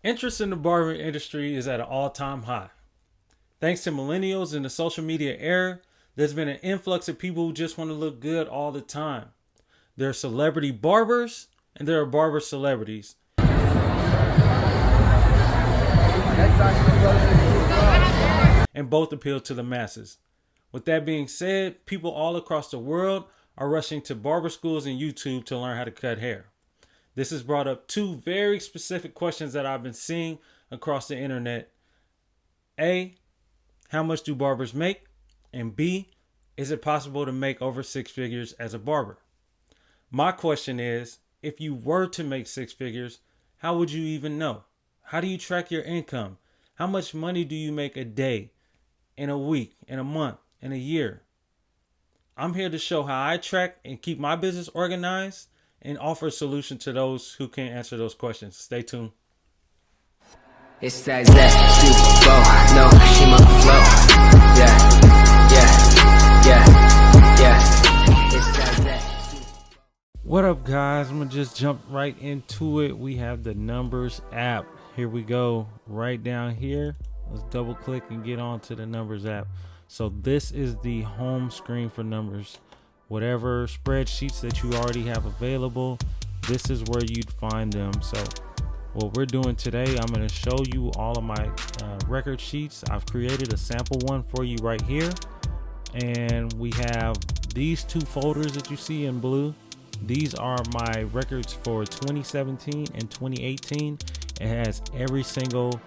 Interest in the barbering industry is at an all-time high. Thanks to millennials and the social media era, there's been an influx of people who just want to look good all the time. There are celebrity barbers and there are barber celebrities. And both appeal to the masses. With that being said, people all across the world are rushing to barber schools and YouTube to learn how to cut hair. This has brought up two very specific questions that I've been seeing across the internet. A, how much do barbers make? And B, is it possible to make over six figures as a barber? My question is, if you were to make six figures, how would you even know? How do you track your income? How much money do you make a day, in a week, in a month, in a year? I'm here to show how I track and keep my business organized and offer a solution to those who can't answer those questions. Stay tuned. It's that no, she must flow. Yeah. It's that. What up, guys? I'm gonna just jump right into it. We have the Numbers app. Here we go. Right down here. Let's double click and get on to the Numbers app. So this is the home screen for Numbers. Whatever spreadsheets that you already have available, this is where you'd find them. So what we're doing today, I'm going to show you all of my record sheets. I've created a sample one for you right here. And we have these two folders that you see in blue. These are my records for 2017 and 2018. It has every single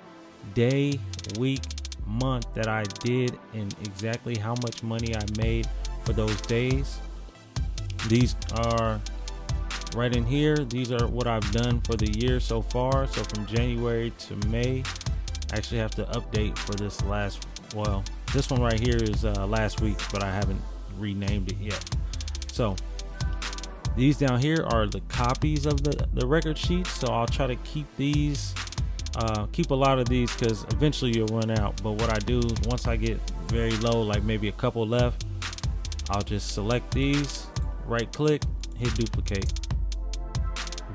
day, week, month that I did and exactly how much money I made for those days. These are right in here. These are what I've done for the year so far. So from January to May, I actually have to update for this this one right here is last week, but I haven't renamed it yet. So these down here are the copies of the record sheets. So I'll try to keep these, keep a lot of these because eventually you'll run out. But what I do, once I get very low, like maybe a couple left, I'll just select these, right click, hit duplicate.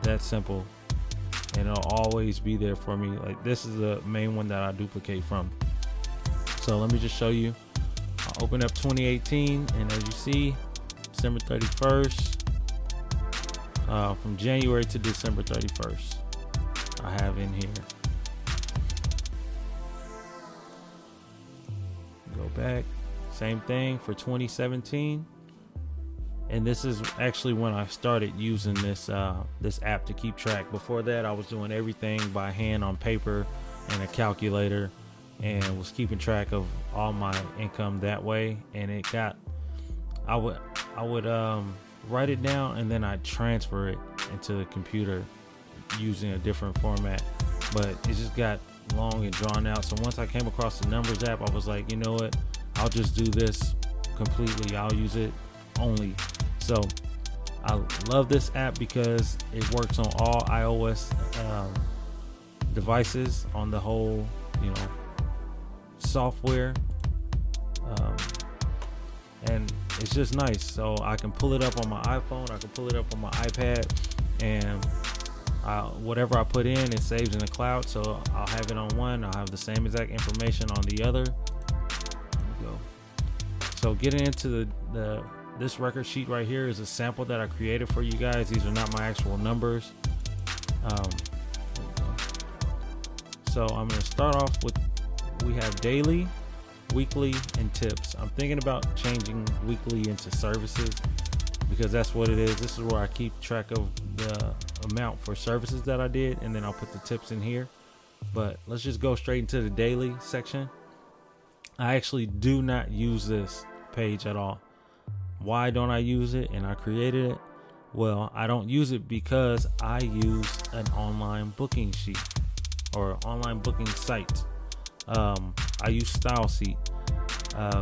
That simple. And it'll always be there for me. Like this is the main one that I duplicate from. So let me just show you. I'll open up 2018, and as you see, December 31st, from January to December 31st, I have in here. Go back, same thing for 2017. And this is actually when I started using this app to keep track. Before that, I was doing everything by hand on paper and a calculator, and was keeping track of all my income that way. And it got, I would write it down and then I'd transfer it into the computer using a different format. But it just got long and drawn out. So once I came across the Numbers app, I was like, you know what? I'll just do this completely. I'll use it only. So I love this app because it works on all iOS devices, on the whole, software, and it's just nice. So I can pull it up on my iPhone, I can pull it up on my iPad, and whatever I put in, it saves in the cloud. So I'll have it on one, I'll have the same exact information on the other. There we go. So getting into this record sheet right here is a sample that I created for you guys. These are not my actual numbers. So I'm going to start off with, we have daily, weekly, and tips. I'm thinking about changing weekly into services because that's what it is. This is where I keep track of the amount for services that I did, and then I'll put the tips in here. But let's just go straight into the daily section. I actually do not use this page at all. Why don't I use it? And I created it. Well, I don't use it because I use an online booking sheet or online booking site. I use StyleSeat.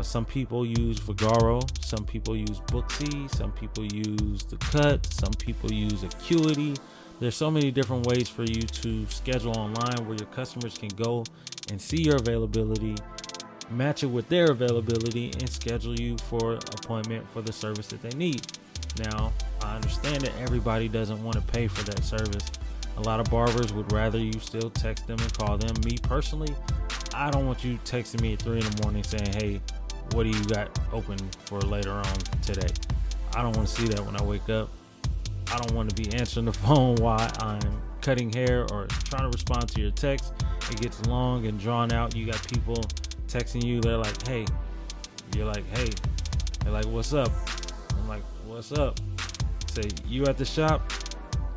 Some people use Vagaro, some people use Booksy, some people use The Cut, some people use Acuity. There's so many different ways for you to schedule online where your customers can go and see your availability, match it with their availability, and schedule you for an appointment for the service that they need. Now, I understand that everybody doesn't want to pay for that service. A lot of barbers would rather you still text them and call them. Me personally, I don't want you texting me at 3 in the morning saying, hey, what do you got open for later on today? I don't want to see that when I wake up. I don't want to be answering the phone while I'm cutting hair or trying to respond to your text. It gets long and drawn out. You got people texting you. They're like, hey. You're like, hey. They're like, what's up? I'm like, what's up? Say, you at the shop?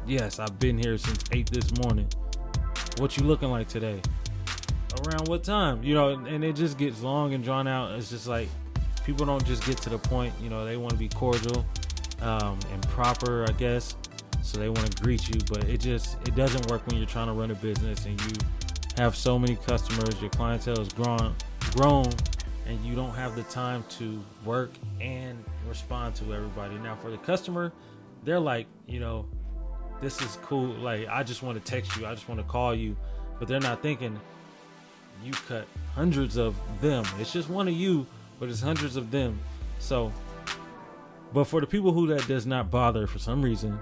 Yes, I've been here since 8 this morning. What you looking like today? Around what time? You know, and it just gets long and drawn out. It's just like people don't just get to the point. You know, they want to be cordial and proper, I guess. So they want to greet you, but it doesn't work when you're trying to run a business and you have so many customers. Your clientele is grown, and you don't have the time to work and respond to everybody. Now, for the customer, they're like, you know, this is cool. Like, I just want to text you. I just want to call you. But they're not thinking you cut hundreds of them. It's just one of you, but it's hundreds of them. So, but for the people who that does not bother for some reason,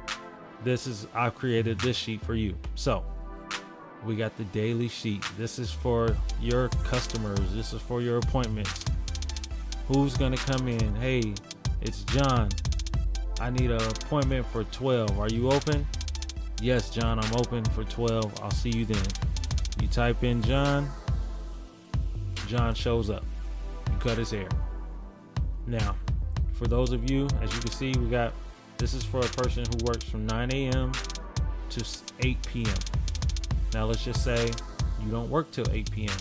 I've created this sheet for you. So we got the daily sheet. This is for your customers. This is for your appointments. Who's going to come in? Hey, it's John. I need an appointment for 12. Are you open? Yes, John, I'm open for 12. I'll see you then. You type in John. John shows up. You cut his hair. Now, for those of you, as you can see, this is for a person who works from 9 a.m. to 8 p.m. Now, let's just say you don't work till 8 p.m.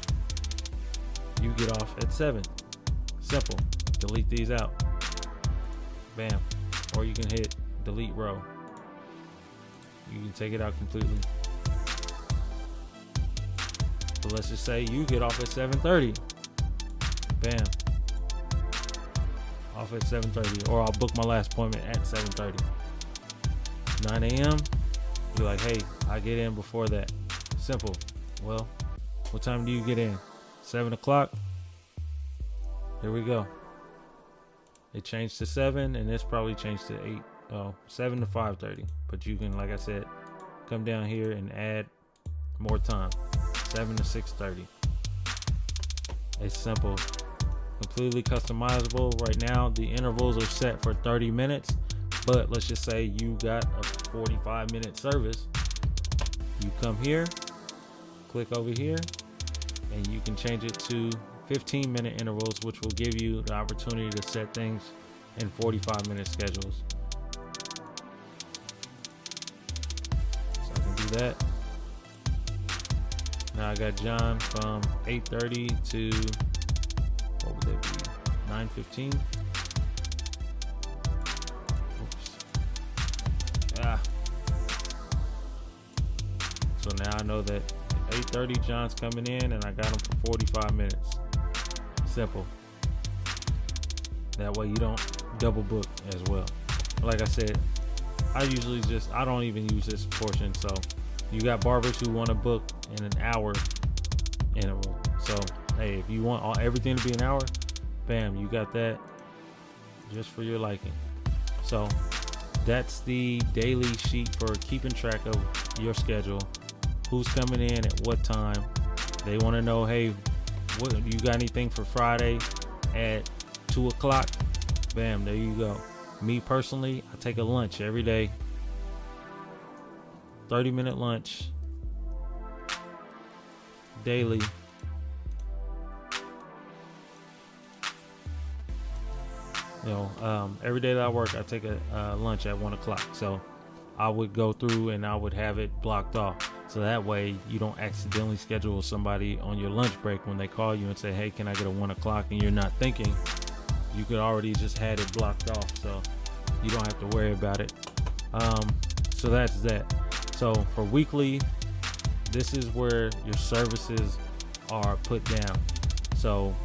You get off at 7. Simple. Delete these out. Bam. Or you can hit delete row. You can take it out completely. But let's just say you get off at 7:30. Bam. Off at 7:30. Or I'll book my last appointment at 7:30. 9 a.m. You're like, hey, I get in before that. Simple. Well, what time do you get in? 7 o'clock? There we go. It changed to 7, and this probably changed to 8. 7 to 5:30. But you can, like I said, come down here and add more time. 7 to 6:30. It's simple. Completely customizable. Right now, the intervals are set for 30 minutes. But let's just say you got a 45-minute service. You come here, click over here, and you can change it to 15-minute intervals, which will give you the opportunity to set things in 45-minute schedules. So I can do that. Now I got John from 8:30 to, what would that be, 9:15? So now I know that at 8:30 John's coming in, and I got him for 45 minutes. Simple. That way you don't double book as well. Like I said, I don't even use this portion. So you got barbers who want to book in an hour interval. So hey, if you want everything to be an hour, bam, you got that just for your liking. So that's the daily sheet for keeping track of your schedule. Who's coming in at what time? They want to know, hey, what you got anything for Friday at 2 o'clock? Bam, there you go. Me personally, I take a lunch every day. 30-minute lunch daily. Every day that I work, I take a lunch at 1 o'clock. So I would go through and I would have it blocked off. So that way you don't accidentally schedule somebody on your lunch break when they call you and say, hey, can I get a 1 o'clock? And you're not thinking. You could already just had it blocked off. So you don't have to worry about it. So that's that. So for weekly, this is where your services are put down. So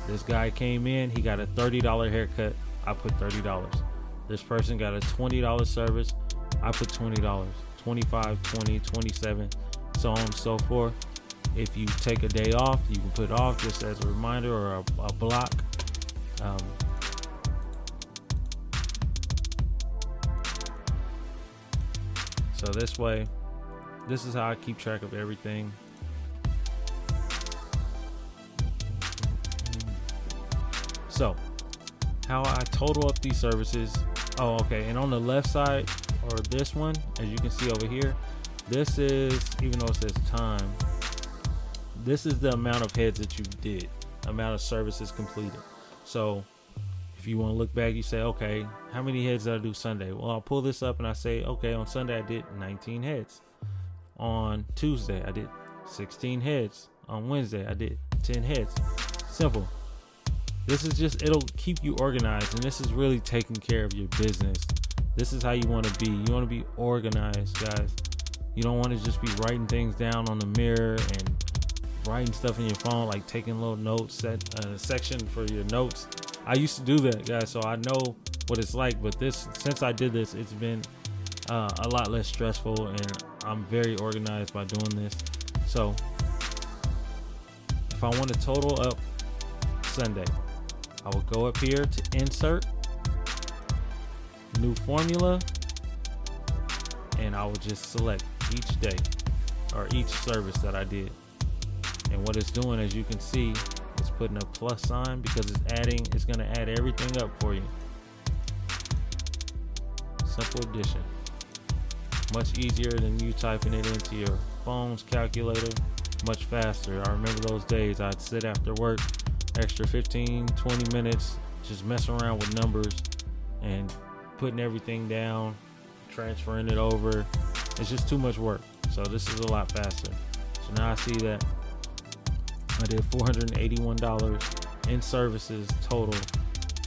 this guy came in, he got a $30 haircut. I put $30. This person got a $20 service. I put $20. 25, 20, 27, so on and so forth. If you take a day off, you can put off just as a reminder or a block. So this this is how I keep track of everything. So how I total up these services. Oh, okay. And on the left side, or this one, as you can see over here, this is, even though it says time, this is the amount of heads that you did, amount of services completed. So if you want to look back, you say, okay, how many heads did I do Sunday? Well, I'll pull this up and I say, okay, on Sunday I did 19 heads. On Tuesday I did 16 heads. On Wednesday I did 10 heads. Simple. This is just, it'll keep you organized, and this is really taking care of your business. This is how you want to be. You want to be organized, guys. You don't want to just be writing things down on the mirror and writing stuff in your phone, like taking little notes, set a section for your notes. I used to do that, guys, so I know what it's like, but since I did this, it's been a lot less stressful, and I'm very organized by doing this. So if I want to total up Sunday, I will go up here to insert, new formula, and I will just select each day or each service that I did. And what it's doing, as you can see, it's putting a plus sign because it's going to add everything up for you. Simple addition. Much easier than you typing it into your phone's calculator. Much faster. I remember those days I'd sit after work, extra 15-20 minutes, just messing around with numbers and putting everything down, transferring it over. It's just too much work. So this is a lot faster. So now I see that I did $481 in services total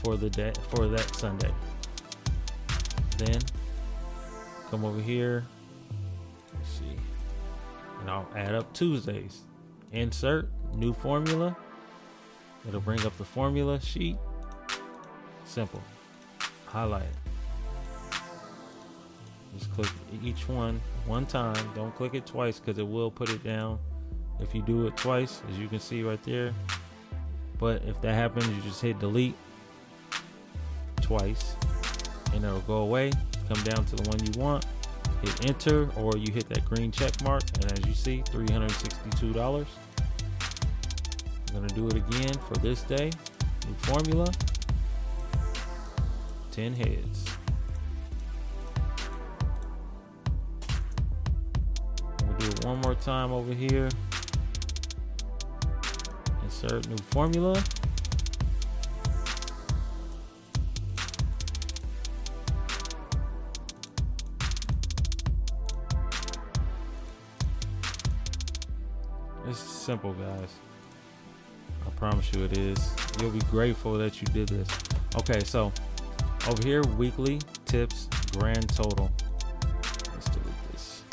for the day, for that Sunday. Then come over here, let's see, and I'll add up Tuesdays. Insert, new formula. It'll bring up the formula sheet. Simple. Highlight it. Just click each one time. Don't click it twice because it will put it down if you do it twice, as you can see right there. But if that happens, you just hit delete twice and it'll go away. Come down to the one you want, hit enter, or you hit that green check mark, and as you see, $362. I'm gonna do it again for this day. New formula, 10 heads. I'm gonna do it one more time over here. Insert new formula. It's simple, guys. I promise you it is. You'll be grateful that you did this. Okay, so over here, weekly tips, grand total. Let's delete this.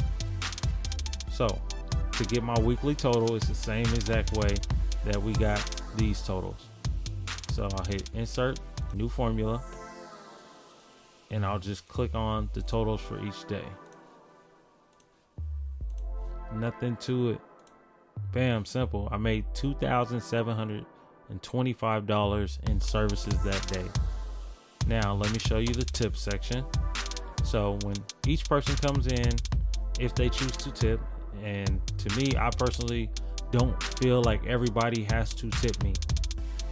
So to get my weekly total, it's the same exact way that we got these totals. So I'll hit insert, new formula, and I'll just click on the totals for each day. Nothing to it. Bam, simple. I made $2,725 in services that day. Now let me show you the tip section. So when each person comes in, if they choose to tip, and to me, I personally don't feel like everybody has to tip me.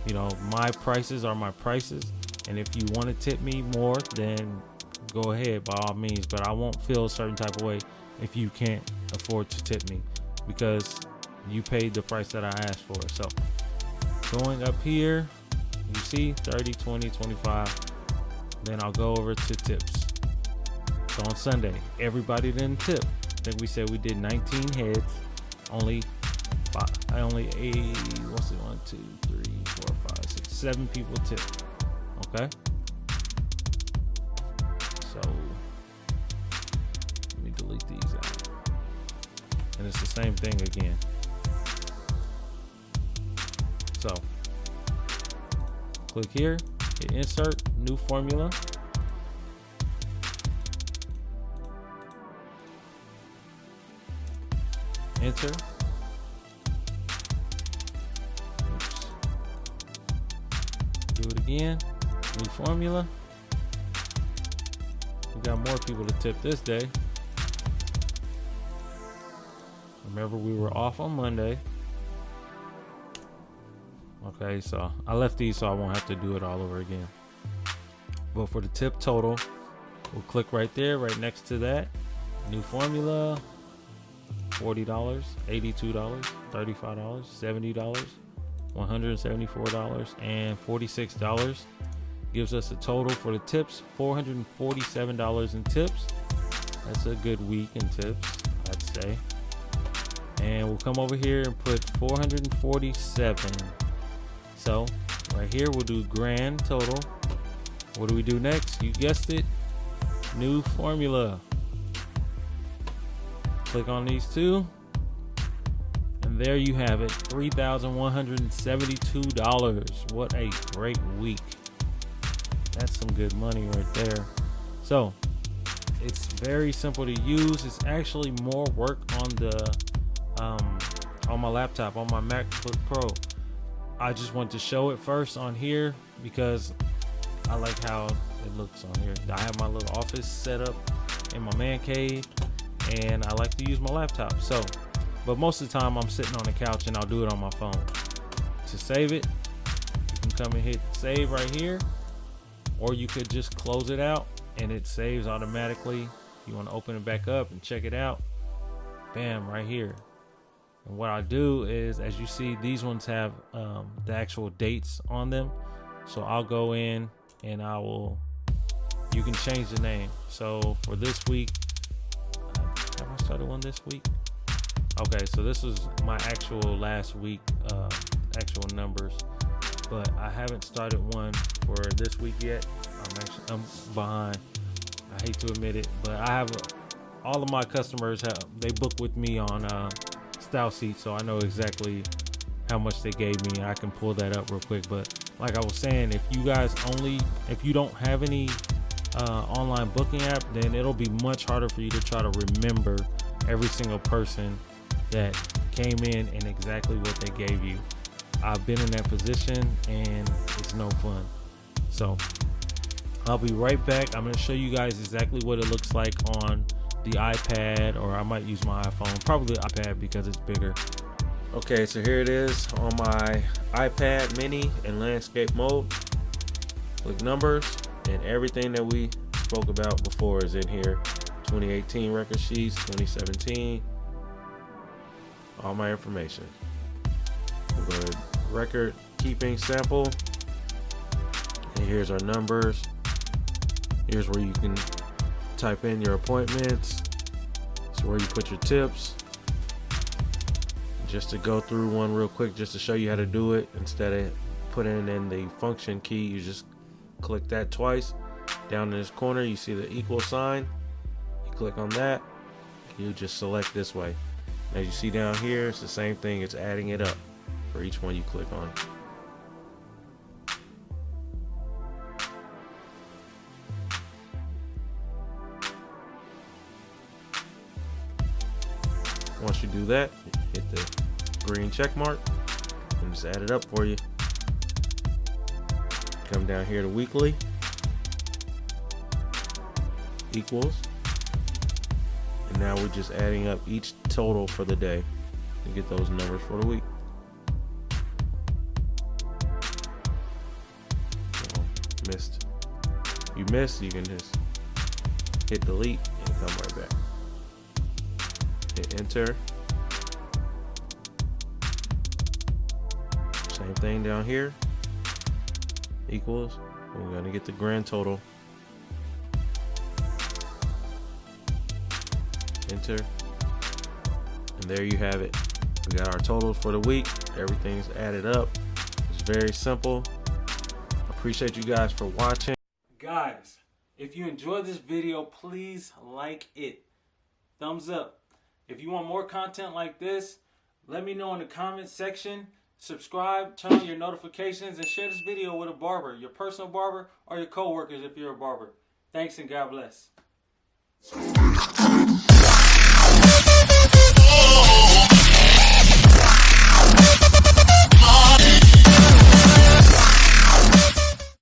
You know, my prices are my prices, and if you want to tip me more, then go ahead by all means, but I won't feel a certain type of way if you can't afford to tip me, because you paid the price that I asked for. So going up here, you see 30, 20, 25. Then I'll go over to tips. So on Sunday, everybody didn't tip. I think we said we did 19 heads. Only 1, 2, 3, 4, 5, 6, 7 people tipped. Okay. So let me delete these out. And it's the same thing again. So click here, hit insert, new formula. Enter. Oops. Do it again, new formula. We got more people to tip this day. Remember, we were off on Monday. Okay, so I left these so I won't have to do it all over again. But for the tip total, we'll click right there, right next to that. New formula, $40, $82, $35, $70, $174, and $46. Gives us a total for the tips, $447 in tips. That's a good week in tips, I'd say. And we'll come over here and put 447. So right here, we'll do grand total. What do we do next? You guessed it, new formula. Click on these two, and there you have it, $3,172. What a great week. That's some good money right there. So it's very simple to use. It's actually more work on the on my laptop, on my MacBook Pro. I just want to show it first on here because I like how it looks on here. I have my little office set up in my man cave, and I like to use my laptop. So, but most of the time I'm sitting on the couch and I'll do it on my phone. To save it, you can come and hit save right here, or you could just close it out and it saves automatically. You want to open it back up and check it out. Bam, right here. And what I do is, as you see, these ones have the actual dates on them. So I'll go in and you can change the name. So for this week, have I started one this week? Okay, so this was my actual last week, actual numbers, but I haven't started one for this week yet. I'm behind. I hate to admit it, but I have all of my customers they book with me on Style Seat, so I know exactly how much they gave me. I can pull that up real quick. But like I was saying, if you don't have any online booking app, then it'll be much harder for you to try to remember every single person that came in and exactly what they gave you. I've been in that position and it's no fun. So I'll be right back. I'm going to show you guys exactly what it looks like on the iPad, or I might use my iPhone, probably the iPad because it's bigger. Okay, so here it is on my iPad mini in landscape mode. Click numbers, and everything that we spoke about before is in here. 2018 record sheets, 2017, all my information. We'll go to record keeping sample, and here's our numbers. Here's where you can type in your appointments. It's where you put your tips. Just to go through one real quick, just to show you how to do it, instead of putting in the function key, you just click that twice. Down in this corner, you see the equal sign. You click on that. You just select this way. As you see down here, it's the same thing. It's adding it up for each one you click on. Once you do that, hit the green check mark and just add it up for you. Come down here to weekly, equals, and now we're just adding up each total for the day to get those numbers for the week. So, you missed, you can just hit delete and come right back. Hit enter. Same thing down here. Equals. We're going to get the grand total. Enter. And there you have it. We got our totals for the week. Everything's added up. It's very simple. Appreciate you guys for watching. Guys, if you enjoyed this video, please like it. Thumbs up. If you want more content like this, let me know in the comment section. Subscribe, turn on your notifications, and share this video with a barber, your personal barber, or your co-workers if you're a barber. Thanks and God bless.